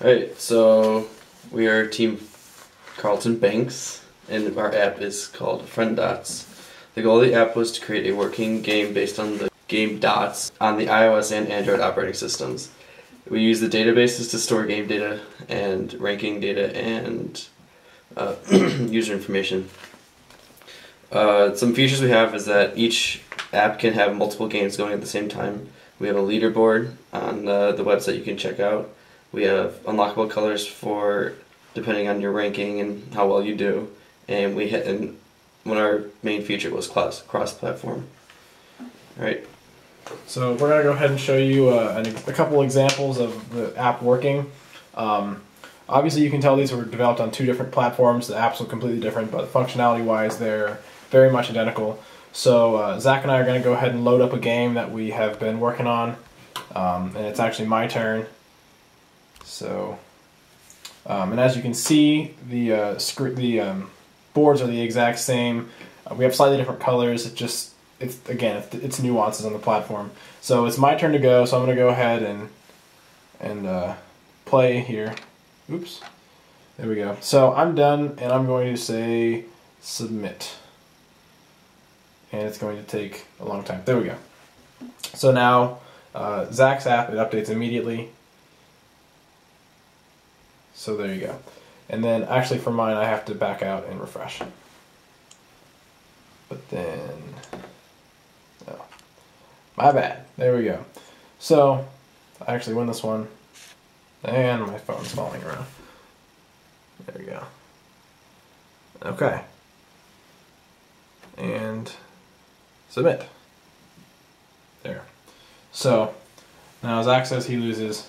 Alright, so we are Team Carlton Banks, and our app is called frienDots. The goal of the app was to create a working game based on the game Dots on the iOS and Android operating systems. We use the databases to store game data and ranking data and user information. Some features we have is that each app can have multiple games going at the same time. We have a leaderboard on the website you can check out. We have unlockable colors for depending on your ranking and how well you do, and one of our main feature was cross-platform. All right. So we're gonna go ahead and show you a couple examples of the app working. Obviously, you can tell these were developed on two different platforms. The apps look completely different, but functionality-wise, they're very much identical. So Zach and I are going to go ahead and load up a game that we have been working on, and it's actually my turn. So, and as you can see, the boards are the exact same. We have slightly different colors. It's nuances on the platform. So it's my turn to go. So I'm going to go ahead and play here. Oops. There we go. So I'm done, and I'm going to say submit. And it's going to take a long time. There we go. So now Zach's app, it updates immediately. So there you go. And then actually for mine, I have to back out and refresh. But then, oh, my bad. There we go. So I actually win this one. And my phone's falling around. There we go. Okay. And submit. There. So now Zach says he loses.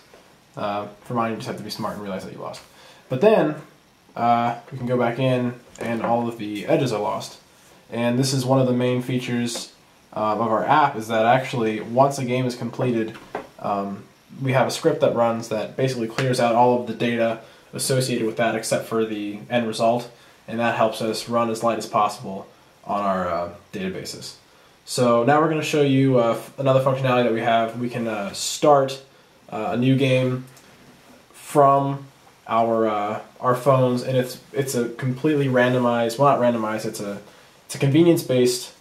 For mine, you just have to be smart and realize that you lost. But then we can go back in, and all of the edges are lost. And this is one of the main features of our app, is that actually once a game is completed, we have a script that runs that basically clears out all of the data associated with that except for the end result, and that helps us run as light as possible on our databases. So now we're going to show you another functionality that we have. We can start a new game from our phones, and it's a completely randomized, well, not randomized, it's a convenience-based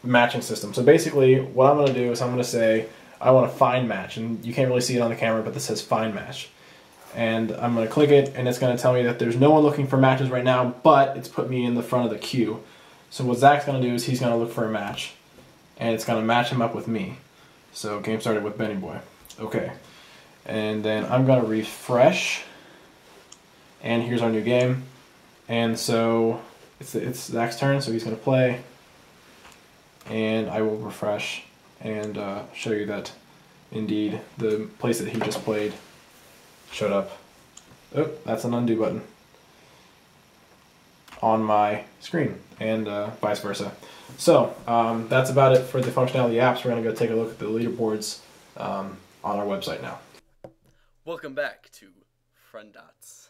matching system. So basically what I'm going to do is I'm going to say I want to find match, and you can't really see it on the camera, but this says find match. And I'm going to click it, and it's going to tell me that there's no one looking for matches right now, but it's put me in the front of the queue. So what Zach's going to do is he's going to look for a match, and it's going to match him up with me. So game started with Benny Boy. Okay. And then I'm going to refresh, and here's our new game. And so it's Zach's turn, so he's going to play, and I will refresh and show you that indeed the place that he just played showed up. Oh, that's an undo button on my screen, and vice versa. So that's about it for the functionality apps. We're going to go take a look at the leaderboards on our website now. Welcome back to frienDots.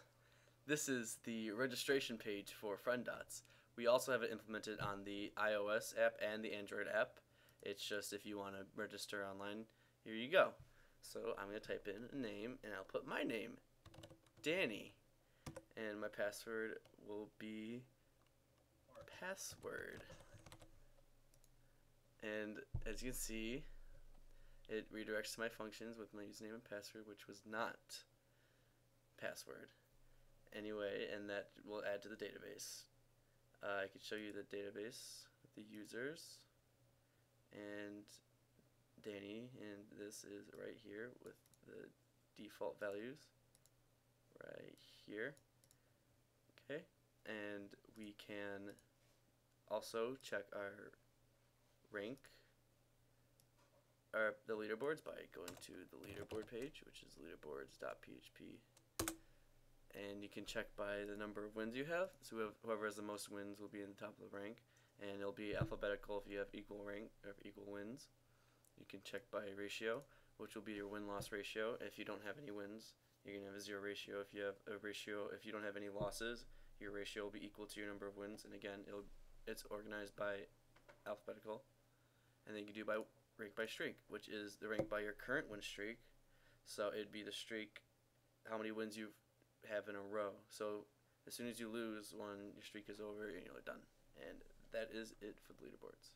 This is the registration page for frienDots. We also have it implemented on the iOS app and the Android app. It's just if you want to register online, here you go. So I'm going to type in a name, and I'll put my name, Danny, and my password will be password. And as you can see, it redirects to my functions with my username and password, which was not password. Anyway, and that will add to the database. I could show you the database with the users and Danny, and this is right here with the default values right here. Okay, and we can also check our rank, or the leaderboards, by going to the leaderboard page, which is leaderboards.php. And you can check by the number of wins you have. So whoever has the most wins will be in the top of the rank, and it'll be alphabetical if you have equal rank or equal wins. You can check by ratio, which will be your win-loss ratio. If you don't have any wins, you're gonna have a 0 ratio. If you have a ratio, if you don't have any losses, your ratio will be equal to your number of wins. And again, it's organized by alphabetical. And then you can do by rank by streak, which is the rank by your current win streak. So it'd be the streak, how many wins you have in a row. So as soon as you lose one, your streak is over and you're done. And that is it for the leaderboards.